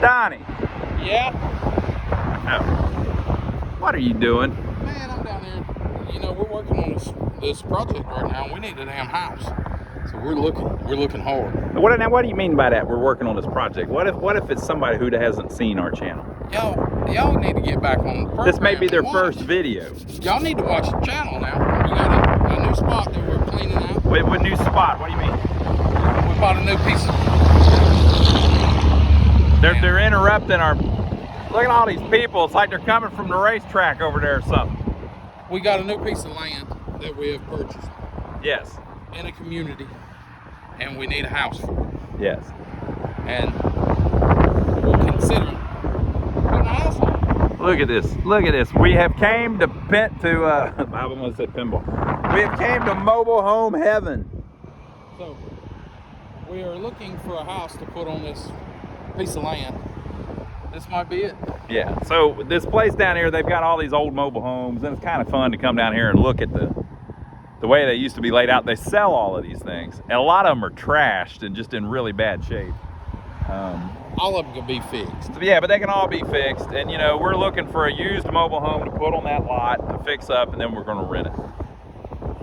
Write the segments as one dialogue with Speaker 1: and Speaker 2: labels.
Speaker 1: Donnie.
Speaker 2: Yeah?
Speaker 1: Oh. What are you doing?
Speaker 2: Man, I'm down here. You know, we're working on this project right now. We need a damn house. So we're looking hard.
Speaker 1: What do you mean by that? We're working on this project. What if it's somebody who hasn't seen our channel?
Speaker 2: Y'all need to get back on the program.
Speaker 1: This may be their first video.
Speaker 2: Y'all need to watch the channel now. We got a new spot that we're cleaning out.
Speaker 1: Wait, what new spot? What do you mean?
Speaker 2: We bought a new piece of...
Speaker 1: They're interrupting our... Look at all these people. It's like they're coming from the racetrack over there or something.
Speaker 2: We got a new piece of land that we have purchased.
Speaker 1: Yes.
Speaker 2: In a community. And we need a house for it.
Speaker 1: Yes.
Speaker 2: And we're considering putting a house on it.
Speaker 1: Look at this. Look at this. We have came to I almost said pinball. We have came to mobile home heaven.
Speaker 2: So we are looking for a house to put on this piece of land. This might be it.
Speaker 1: Yeah. So this place down here, they've got all these old mobile homes, and it's kind of fun to come down here and look at the way they used to be laid out. They sell all of these things, and a lot of them are trashed and just in really bad shape.
Speaker 2: All of them can be fixed.
Speaker 1: Yeah, but they can all be fixed. And you know, we're looking for a used mobile home to put on that lot to fix up, and then we're going to rent it.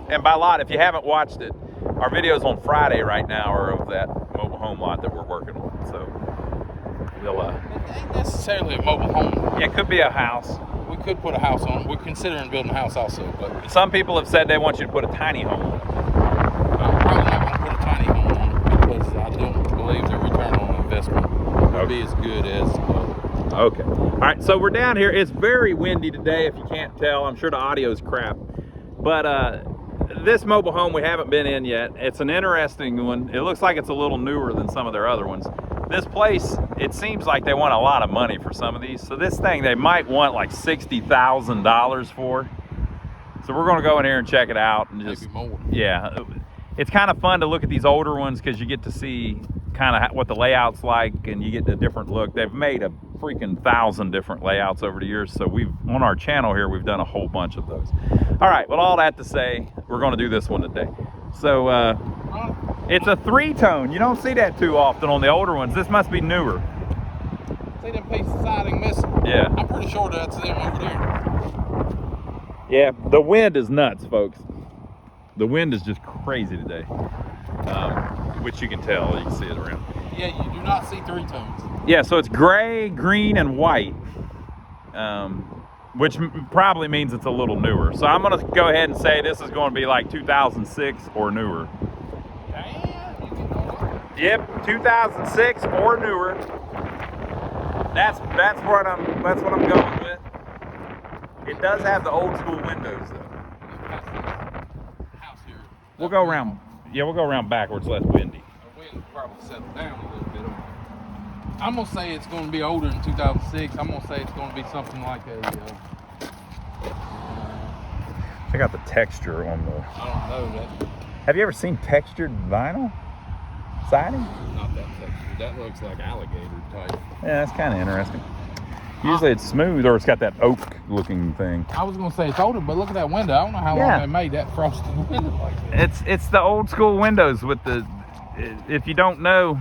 Speaker 1: And by lot, if you haven't watched it, our videos on Friday right now are of that mobile home lot that we're working on. So we'll
Speaker 2: it ain't necessarily a mobile home.
Speaker 1: Yeah, it could be a house.
Speaker 2: We could put a house on it. We're considering building a house also, but
Speaker 1: some people have said they want you to put a tiny home on it.
Speaker 2: I'm probably not going to put a tiny home on it because I don't believe the return on investment will be as good as
Speaker 1: Okay. All right, so we're down here. It's very windy today, if you can't tell. I'm sure the audio's crap. But this mobile home we haven't been in yet. It's an interesting one. It looks like it's a little newer than some of their other ones. This place, it seems like they want a lot of money for some of these. So this thing, they might want like $60,000 for. So we're going to go in here and check it out. And just,
Speaker 2: maybe more.
Speaker 1: Yeah. It's kind of fun to look at these older ones because you get to see kind of what the layout's like and you get a different look. They've made a freaking 1,000 different layouts over the years. So on our channel here, we've done a whole bunch of those. All right, well, all that to say, we're going to do this one today. So it's a 3-tone. You don't see that too often on the older ones. This must be newer.
Speaker 2: See them pieces of siding missing?
Speaker 1: Yeah.
Speaker 2: I'm pretty sure that's them over there.
Speaker 1: Yeah, the wind is nuts, folks. The wind is just crazy today, which you can tell. You can see it around.
Speaker 2: Yeah, you do not see 3 tones.
Speaker 1: Yeah, so it's gray, green, and white, which probably means it's a little newer. So I'm going to go ahead and say this is going to be like 2006 or newer.
Speaker 2: Damn, you can go.
Speaker 1: Yep, 2006 or newer. That's what I'm going with. It does have the old school windows though.
Speaker 2: House here.
Speaker 1: We'll go around. Yeah, we'll go around back where it's less windy.
Speaker 2: The wind probably settled down a little bit. I'm gonna say it's gonna be older than 2006. I'm gonna say it's gonna be something like a.
Speaker 1: Check out the texture on the.
Speaker 2: I don't know that.
Speaker 1: Have you ever seen textured vinyl siding?
Speaker 2: Not that texture. That looks like alligator type.
Speaker 1: Yeah, that's kind of interesting. Usually it's smooth or it's got that oak looking thing.
Speaker 2: I was gonna say it's older, but look at that window. I don't know how long they made that frosted window like that.
Speaker 1: It's the old school windows with the. If you don't know,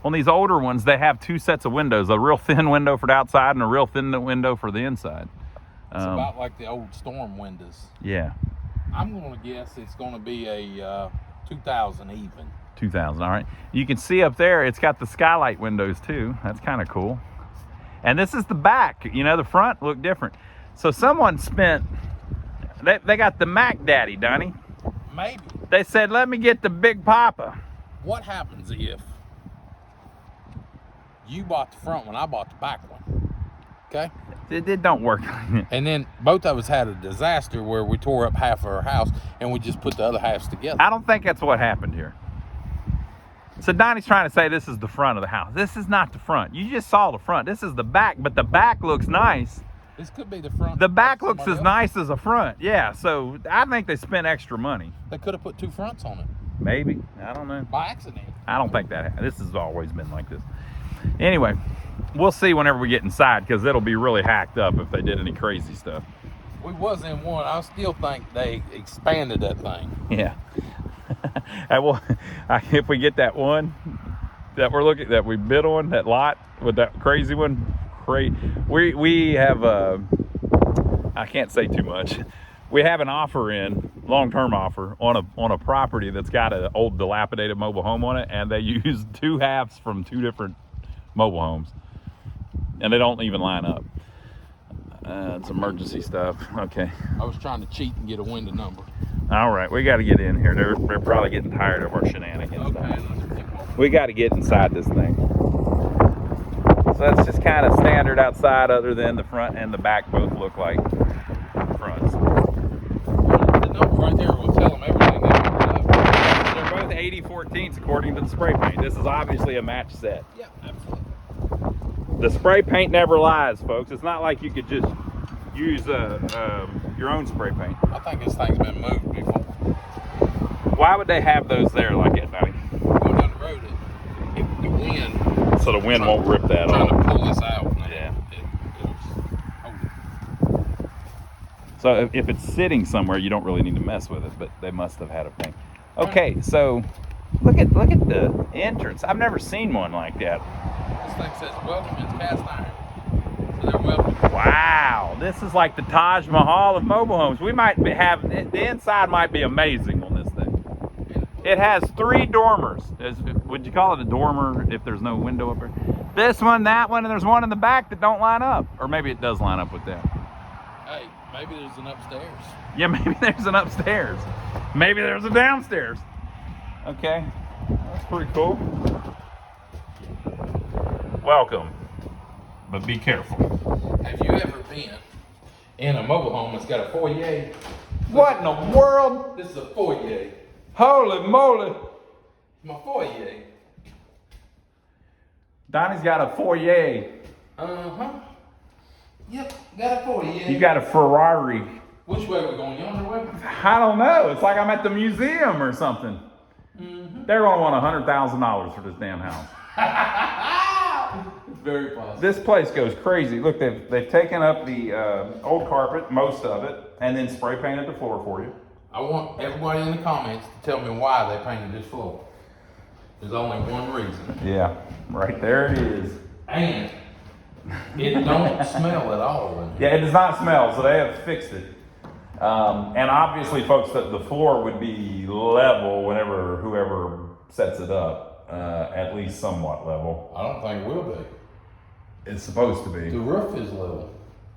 Speaker 1: on these older ones they have 2 sets of windows: a real thin window for the outside and a real thin window for the inside.
Speaker 2: It's about like the old storm windows.
Speaker 1: Yeah.
Speaker 2: I'm gonna guess it's gonna be a 2000 even.
Speaker 1: 2000. All right. You can see up there it's got the skylight windows too. That's kind of cool. And this is the back. You know, the front looked different. So someone spent. They got the Mac Daddy, Donnie.
Speaker 2: Maybe. They
Speaker 1: said, "Let me get the Big Papa."
Speaker 2: What happens if you bought the front one, I bought the back one? Okay.
Speaker 1: It don't work.
Speaker 2: And then both of us had a disaster where we tore up half of our house and we just put the other halves together.
Speaker 1: I don't think that's what happened here. So Donnie's trying to say this is the front of the house. This is not the front. You just saw the front. This is the back, but the back looks nice.
Speaker 2: This could be the front.
Speaker 1: The back looks as nice as the front. Yeah, so I think they spent extra money.
Speaker 2: They could have put 2 fronts on it.
Speaker 1: Maybe. I don't know.
Speaker 2: By accident.
Speaker 1: I don't think that. This has always been like this. Anyway, we'll see whenever we get inside because it'll be really hacked up if they did any crazy stuff.
Speaker 2: We was in one. I still think they expanded that thing.
Speaker 1: Yeah. Well, if we get that one, that we bid on, that lot with that crazy one. We have I can't say too much. We have an offer in, long-term offer on a property that's got an old dilapidated mobile home on it, and they use 2 halves from 2 different mobile homes, and they don't even line up. It's emergency stuff. Okay.
Speaker 2: I was trying to cheat and get a window number.
Speaker 1: All right, we got to get in here. They're probably getting tired of our shenanigans.
Speaker 2: Okay.
Speaker 1: We got to get inside this thing. So that's just kind of standard outside, other than the front and the back both look like fronts.
Speaker 2: The number right there will tell them everything they want to know.
Speaker 1: They're both 8014s according to the spray paint. This is obviously a match set.
Speaker 2: Yeah, absolutely.
Speaker 1: The spray paint never lies, folks. It's not like you could just use your own spray paint.
Speaker 2: I think this thing's been moved before.
Speaker 1: Why would they have those there like that, Donnie?
Speaker 2: Going down the road, if the wind.
Speaker 1: So the wind won't rip that
Speaker 2: Trying
Speaker 1: off.
Speaker 2: to pull this out.
Speaker 1: Yeah.
Speaker 2: Oh.
Speaker 1: So if it's sitting somewhere, you don't really need to mess with it, but they must have had a paint. Okay, so look at the entrance. I've never seen one like that.
Speaker 2: This thing says welcome into cast iron. So they're welcome.
Speaker 1: Wow, this is like the Taj Mahal of mobile homes. We might have, the inside might be amazing on this thing. It has 3 dormers. Would you call it a dormer if there's no window up there? This one, that one, and there's one in the back that don't line up. Or maybe it does line up with that.
Speaker 2: Hey, maybe there's an upstairs.
Speaker 1: Yeah, maybe there's an upstairs. Maybe there's a downstairs. Okay, that's pretty cool. Welcome, but be careful.
Speaker 2: Have you ever been in a mobile home that's got a foyer?
Speaker 1: What in the world?
Speaker 2: This is a foyer.
Speaker 1: Holy moly.
Speaker 2: My foyer.
Speaker 1: Donnie's got a foyer.
Speaker 2: Uh-huh. Yep, got a foyer.
Speaker 1: You got a Ferrari.
Speaker 2: Which way we going? Yonder way?
Speaker 1: I don't know. It's like I'm at the museum or something.
Speaker 2: Mm-hmm.
Speaker 1: They're going to want $100,000 for this damn house.
Speaker 2: It's very possible.
Speaker 1: This place goes crazy. Look, they've taken up the old carpet, most of it, and then spray painted the floor for you.
Speaker 2: I want everybody in the comments to tell me why they painted this floor. There's only one reason.
Speaker 1: Yeah, right there it is.
Speaker 2: And it don't smell at all in here.
Speaker 1: Yeah, it does not smell, so they have fixed it. And obviously, folks, the floor would be level whenever whoever sets it up, at least somewhat level.
Speaker 2: I don't think it will be.
Speaker 1: It's supposed to be.
Speaker 2: The roof is level.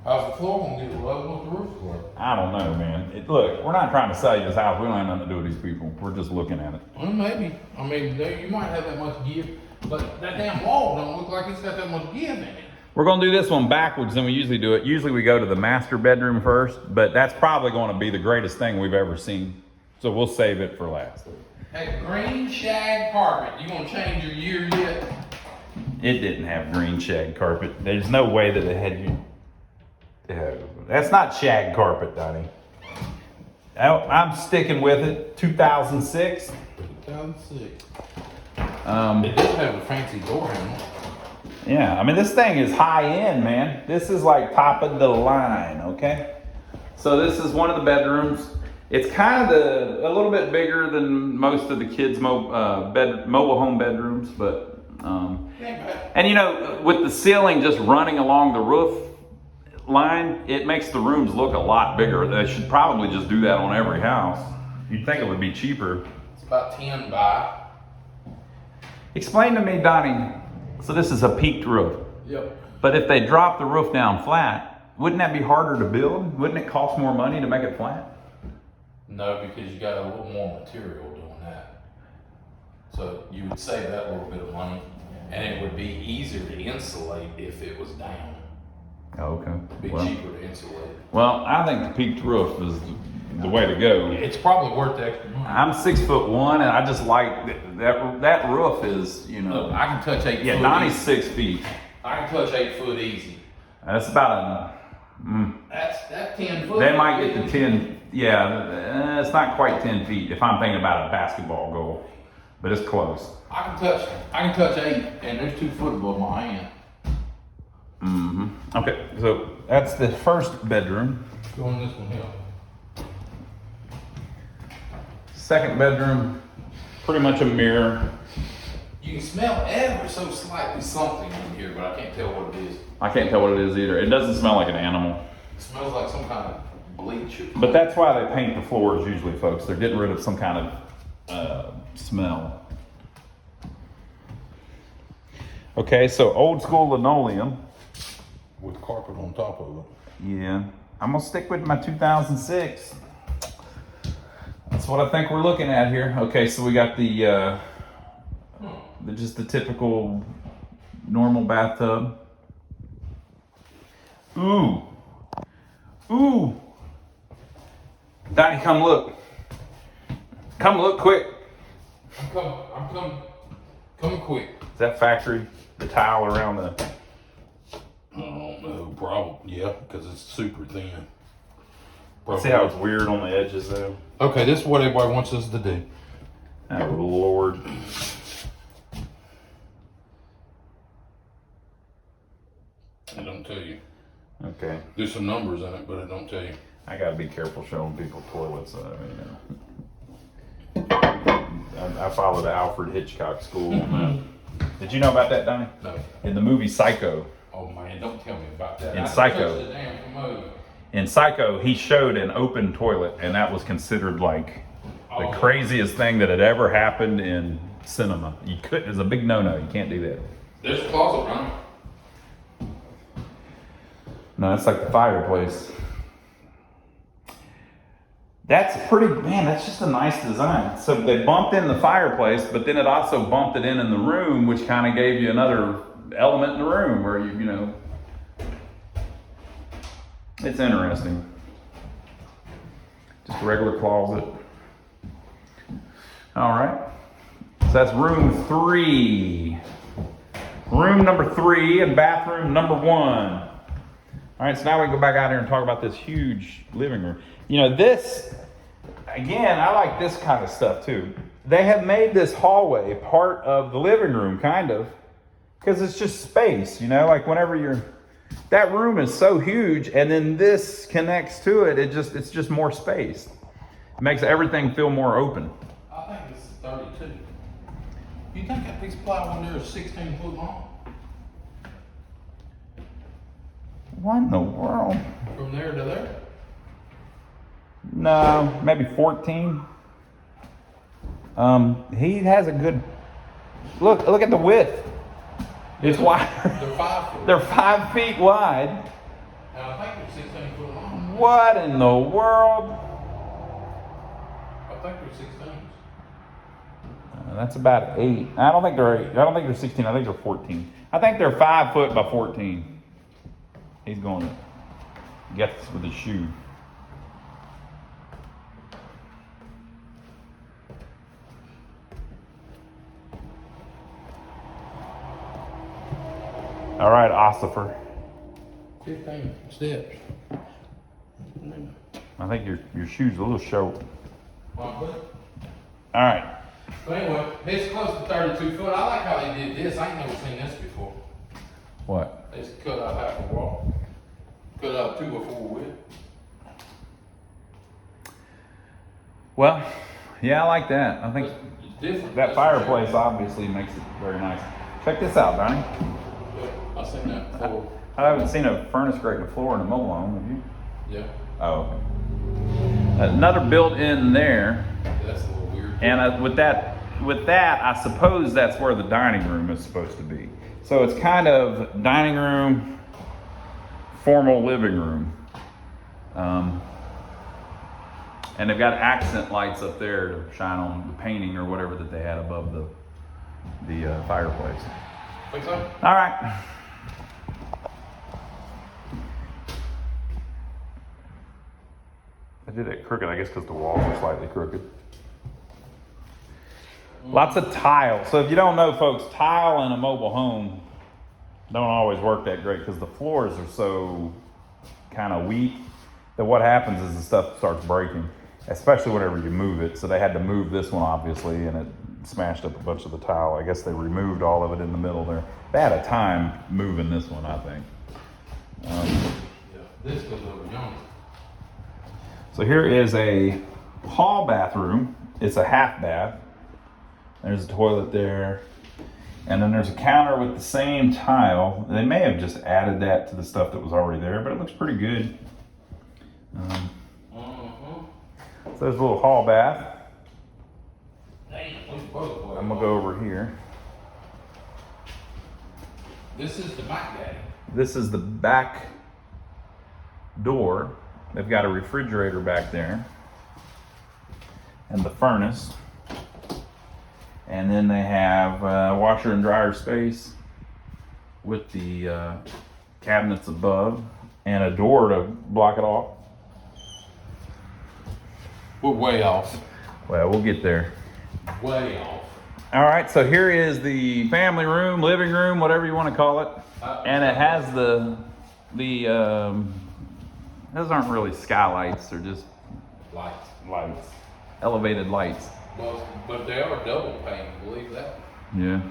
Speaker 2: How's the floor gonna get level if the roof's level?
Speaker 1: I don't know, man. Look, we're not trying to sell you this house. We don't have nothing to do with these people. We're just looking at it.
Speaker 2: Well, maybe. I mean, you might have that much give, but that damn wall don't look like it's got that much give in it.
Speaker 1: We're going to do this one backwards than we usually do it. Usually we go to the master bedroom first, but that's probably going to be the greatest thing we've ever seen. So we'll save it for last.
Speaker 2: Hey, green shag carpet. You gonna change your year yet?
Speaker 1: It didn't have green shag carpet. There's no way that it had you. That's not shag carpet, Donnie. I'm sticking with it. 2006.
Speaker 2: 2006.
Speaker 1: It
Speaker 2: does have a fancy door handle.
Speaker 1: Yeah, I mean, this thing is high end, man. This is like top of the line, okay? So this is one of the bedrooms. It's kind of a little bit bigger than most of the kids' mobile home bedrooms, but and you know, with the ceiling just running along the roof line, it makes the rooms look a lot bigger. They should probably just do that on every house. You'd think it would be cheaper.
Speaker 2: It's about 10 by.
Speaker 1: Explain to me, Donnie. So this is a peaked roof.
Speaker 2: Yep.
Speaker 1: But if they drop the roof down flat, wouldn't that be harder to build? Wouldn't it cost more money to make it flat?
Speaker 2: No, because you got a little more material doing that. So you would save that little bit of money, and it would be easier to insulate if it was down.
Speaker 1: Okay.
Speaker 2: It'd be cheaper to insulate.
Speaker 1: Well, I think the peaked roof is the way to go.
Speaker 2: It's probably worth the extra money.
Speaker 1: I'm 6'1", and I just like that roof is, you know.
Speaker 2: Look, I can touch 8 foot.
Speaker 1: Yeah, Donnie's
Speaker 2: easy.
Speaker 1: 6 feet.
Speaker 2: I can touch 8 foot easy.
Speaker 1: That's about
Speaker 2: That 10 foot.
Speaker 1: They might get to 10. Yeah, it's not quite 10 feet if I'm thinking about a basketball goal, but it's close.
Speaker 2: I can touch 8, and there's 2 foot above my hand.
Speaker 1: Okay, so that's the first bedroom.
Speaker 2: Go in this one here.
Speaker 1: Second bedroom, pretty much a mirror.
Speaker 2: You can smell ever so slightly something in here, but I can't tell what it is.
Speaker 1: I can't tell what it is either. It doesn't smell like an animal.
Speaker 2: It smells like some kind of bleach.
Speaker 1: But that's why they paint the floors usually, folks. They're getting rid of some kind of smell. Okay, so old school linoleum.
Speaker 2: With carpet on top of it.
Speaker 1: Yeah, I'm gonna stick with my 2006. That's what I think we're looking at here. Okay, so we got the just the typical normal bathtub. Ooh. Donnie, come look. Come look quick.
Speaker 2: I'm coming quick.
Speaker 1: Is that factory? The tile around the...
Speaker 2: I don't know, probably, yeah, because it's super thin.
Speaker 1: See how it's weird on the edges though?
Speaker 2: Okay, this is what everybody wants us to do.
Speaker 1: Oh Lord.
Speaker 2: I don't tell you.
Speaker 1: Okay.
Speaker 2: There's some numbers in it, but I don't tell you.
Speaker 1: I gotta be careful showing people toilets. I followed the Alfred Hitchcock school on that. Did you know about that, Donnie?
Speaker 2: No.
Speaker 1: In the movie Psycho.
Speaker 2: Oh man, don't tell me about that.
Speaker 1: In
Speaker 2: I
Speaker 1: Psycho.
Speaker 2: touched the damn commode.
Speaker 1: In Psycho, he showed an open toilet, and that was considered like the craziest thing that had ever happened in cinema. You couldn't. It was a big no-no. You can't do that.
Speaker 2: There's a closet, right?
Speaker 1: No, that's like the fireplace. That's pretty, man, that's just a nice design. So they bumped in the fireplace, but then it also bumped it in the room, which kind of gave you another element in the room where you know, it's interesting. Just a regular closet. All right. So that's room 3. Room number 3 and bathroom number 1. All right, so now we can go back out here and talk about this huge living room. You know, this, again, I like this kind of stuff too. They have made this hallway part of the living room, kind of, because it's just space, you know, like whenever that room is so huge and then this connects to it, it's just more space. It makes everything feel more open.
Speaker 2: I think this is 32. You think that piece of plywood there is 16 foot long?
Speaker 1: What in the world?
Speaker 2: From there to there?
Speaker 1: No, maybe 14. He has a good look at the width. It's wide.
Speaker 2: They're 5 foot.
Speaker 1: They're 5 feet wide.
Speaker 2: And I think they're 16 foot long.
Speaker 1: What in the world?
Speaker 2: I think they're 16.
Speaker 1: That's about 8. I don't think they're 8. I don't think they're 16. I think they're 14. I think they're 5 foot by 14. He's going to get this with his shoe. All right, Ossifer.
Speaker 2: 15 steps.
Speaker 1: I think your shoe's a little short.
Speaker 2: All
Speaker 1: right.
Speaker 2: But anyway, it's close to 32 foot. I like how they did this. I ain't never seen this before.
Speaker 1: What?
Speaker 2: They just cut out half a wall. Cut out 2x4 width.
Speaker 1: Well, yeah, I like that. I think
Speaker 2: It's different.
Speaker 1: that fireplace obviously makes it very nice. Check this out, Donnie.
Speaker 2: Yeah, I've seen that before.
Speaker 1: I haven't seen a furnace grate and a floor in a mobile home, have you?
Speaker 2: Yeah.
Speaker 1: Oh, okay. Another built-in there,
Speaker 2: Yeah, that's a little weird.
Speaker 1: and with that, I suppose that's where the dining room is supposed to be. So it's kind of dining room, formal living room, and they've got accent lights up there to shine on the painting or whatever that they had above the fireplace.
Speaker 2: Think so?
Speaker 1: All right. I did it crooked, I guess, because the walls are slightly crooked. Lots of tile. So if you don't know, folks, tile in a mobile home don't always work that great because the floors are so kind of weak that what happens is the stuff starts breaking, especially whenever you move it. So they had to move this one, obviously, and it smashed up a bunch of the tile. I guess they removed all of it in the middle there. They had a time moving this one, I think.
Speaker 2: Yeah. This goes over yonder.
Speaker 1: So here is a hall bathroom. It's a half bath. There's a toilet there. And then there's a counter with the same tile. They may have just added that to the stuff that was already there, but it looks pretty good. So there's a little hall bath. I'm gonna go over here.
Speaker 2: This is the back daddy.
Speaker 1: This is the back door. They've got a refrigerator back there and the furnace. And then they have washer and dryer space with the cabinets above and a door to block it off.
Speaker 2: We're way off.
Speaker 1: Well, we'll get there.
Speaker 2: Way off.
Speaker 1: All right, so here is the family room, living room, whatever you want to call it. And it has the those aren't really skylights, they're just lights, elevated lights.
Speaker 2: Well, but they are double pane, believe that.
Speaker 1: Yeah.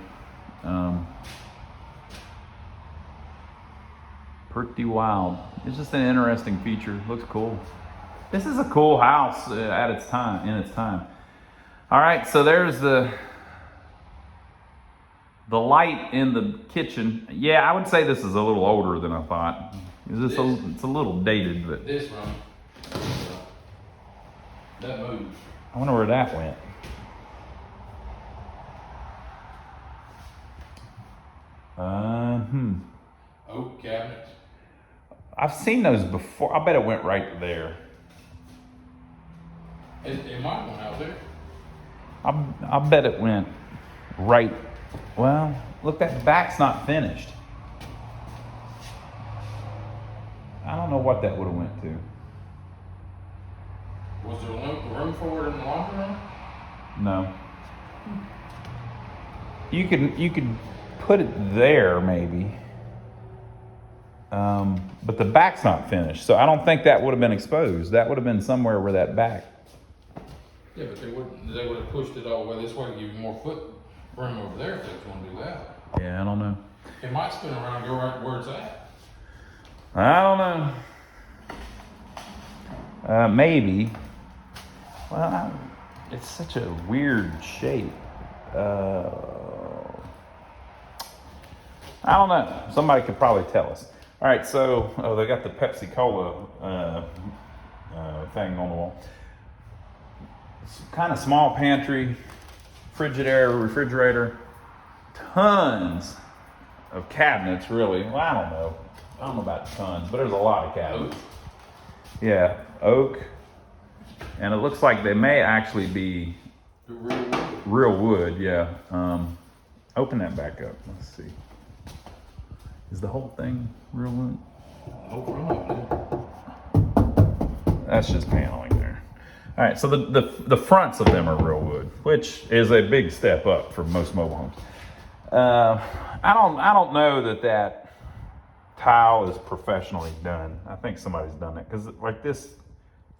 Speaker 1: Pretty wild. It's just an interesting feature. Looks cool. This is a cool house at its time, in its time. All right, so there's the light in the kitchen. Yeah, I would say this is a little older than I thought. It's a little dated, but
Speaker 2: this room, that moved.
Speaker 1: I wonder where that went.
Speaker 2: Oak cabinets.
Speaker 1: I've seen those before. I bet it went right there.
Speaker 2: It might have went out there.
Speaker 1: I bet it went right. Well, look, that back's not finished. I don't know what that would have went to.
Speaker 2: Was there room for it in the laundry room?
Speaker 1: No. You could put it there maybe. But the back's not finished, so I don't think that would have been exposed. That would have been somewhere where that back.
Speaker 2: Yeah, but they would have pushed it all the way this way to give you more foot room over there if they was going to do that.
Speaker 1: Yeah, I don't know.
Speaker 2: It might spin around and go right where it's at.
Speaker 1: I don't know. Maybe. Well, it's such a weird shape. I don't know. Somebody could probably tell us. All right, so they got the Pepsi Cola thing on the wall. It's kind of small pantry, Frigidaire, refrigerator, tons of cabinets. Really, well, I don't know about tons, but there's a lot of cabinets. Yeah, oak, and it looks like they may actually be real wood. Yeah. Open that back up. Let's see. Is the whole thing real wood? That's just paneling there. All right, so the fronts of them are real wood, which is a big step up for most mobile homes. I don't know that tile is professionally done. I think somebody's done that because like this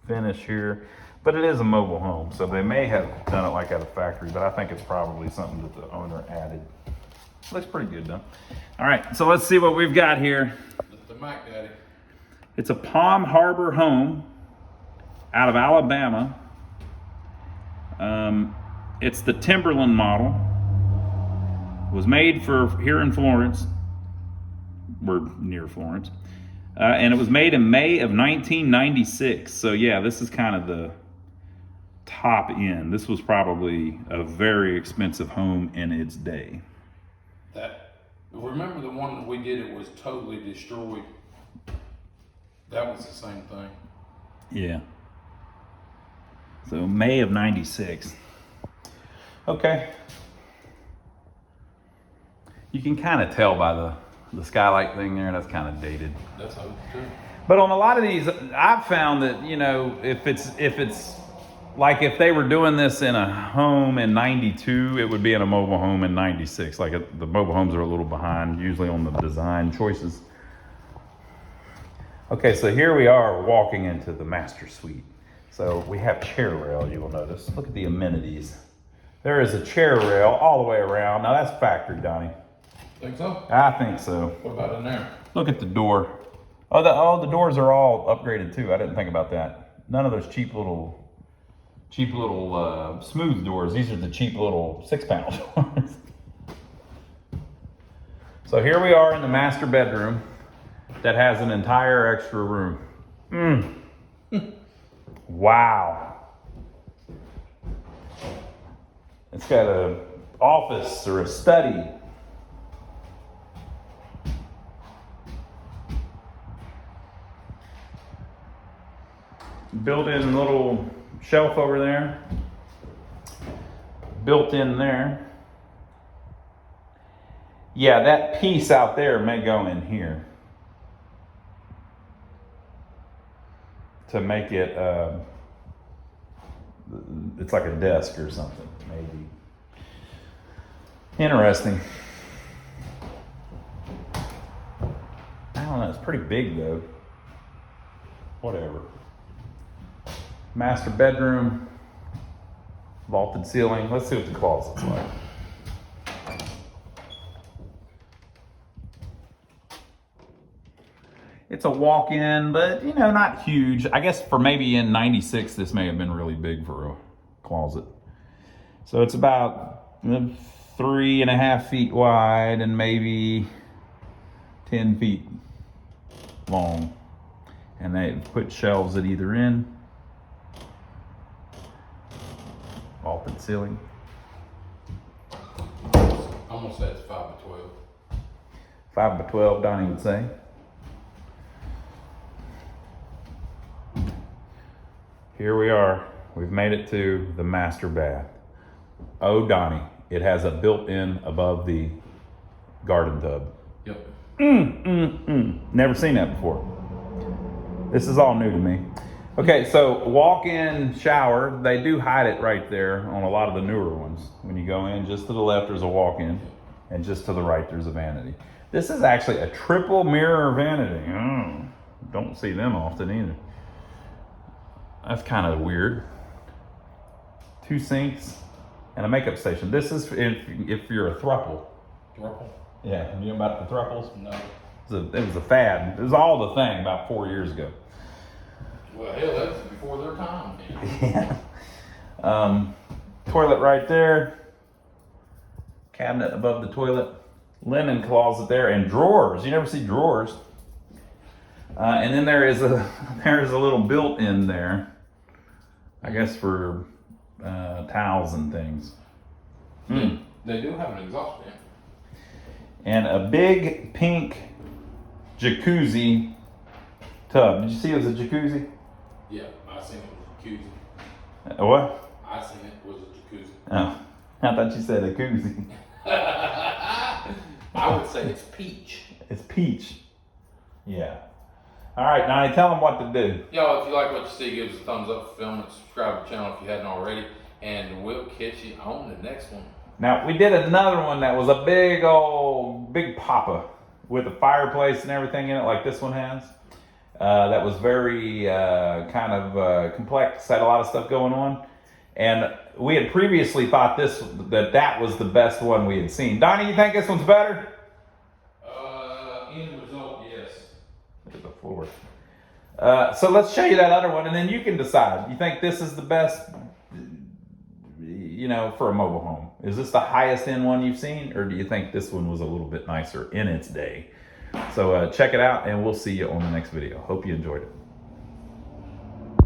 Speaker 1: finish here, but it is a mobile home, so they may have done it like at a factory, but I think it's probably something that the owner added. Looks pretty good though. All right, so let's see what we've got here.
Speaker 2: The Mac Daddy.
Speaker 1: It's a Palm Harbor home out of Alabama. It's the Timberland model. It was made for here in Florence. We're near Florence. And it was made in May of 1996. So yeah, this is kind of the top end. This was probably a very expensive home in its day.
Speaker 2: Remember the one that we did, it was totally destroyed. That was the same thing.
Speaker 1: Yeah. So May of 96. Okay. You can kind of tell by the skylight thing there, that's kind of dated.
Speaker 2: That's how it's true.
Speaker 1: But on a lot of these, I've found that, you know, if it's like if they were doing this in a home in 92, it would be in a mobile home in 96. Like the mobile homes are a little behind, usually on the design choices. Okay, so here we are walking into the master suite. So we have chair rail, you will notice. Look at the amenities. There is a chair rail all the way around. Now that's factory, Donnie.
Speaker 2: Think so?
Speaker 1: I think so.
Speaker 2: What about in there?
Speaker 1: Look at the door. Oh, the doors are all upgraded too. I didn't think about that. None of those cheap little smooth doors. These are the cheap little 6-panel doors. So here we are in the master bedroom that has an entire extra room. Wow. It's got an office or a study. Built-in little shelf over there. Built in there. Yeah, that piece out there may go in here to make it, it's like a desk or something, maybe. Interesting. I don't know, it's pretty big though. Whatever. Master bedroom, vaulted ceiling. Let's see what the closet's like. It's a walk-in, but you know, not huge. I guess for maybe in '96, this may have been really big for a closet. So it's about 3.5 feet wide and maybe 10 feet long. And they put shelves at either end. Vaulted ceiling.
Speaker 2: Almost said it's 5 by 12.
Speaker 1: 5 by 12, Donnie would say. Here we are. We've made it to the master bath. Oh, Donnie, it has a built-in above the garden tub.
Speaker 2: Yep.
Speaker 1: Never seen that before. This is all new to me. Okay, so walk-in shower, they do hide it right there on a lot of the newer ones. When you go in, just to the left there's a walk-in, and just to the right there's a vanity. This is actually a triple mirror vanity. Oh, don't see them often either. That's kind of weird. 2 sinks and a makeup station. This is if you're a throuple.
Speaker 2: Throuple?
Speaker 1: Yeah, you know about the throuples?
Speaker 2: No.
Speaker 1: It was a fad. It was all the thing about 4 years ago.
Speaker 2: Well, hell, that's before their time.
Speaker 1: Yeah. Toilet right there. Cabinet above the toilet. Linen closet there, and drawers. You never see drawers. And then there's a little built-in there, I guess for towels and things.
Speaker 2: They do have an exhaust fan.
Speaker 1: And a big pink jacuzzi tub. Did you see it was a jacuzzi?
Speaker 2: Yeah, I seen it was a jacuzzi.
Speaker 1: What?
Speaker 2: I seen it was a jacuzzi.
Speaker 1: Oh, I thought you said a koozie.
Speaker 2: I would say it's peach.
Speaker 1: It's peach. Yeah. All right, Donnie, tell them what to do.
Speaker 2: Y'all, if you like what you see, give us a thumbs up for filming, subscribe to the channel if you hadn't already, and we'll catch you on the next one.
Speaker 1: Now, we did another one that was a big papa with a fireplace and everything in it like this one has. That was very complex, had a lot of stuff going on. And we had previously thought that was the best one we had seen. Donnie, you think this one's better?
Speaker 2: End result, yes.
Speaker 1: Look at the floor. So let's show you that other one, and then you can decide. You think this is the best, for a mobile home? Is this the highest end one you've seen, or do you think this one was a little bit nicer in its day? So check it out, and we'll see you on the next video. Hope you enjoyed it.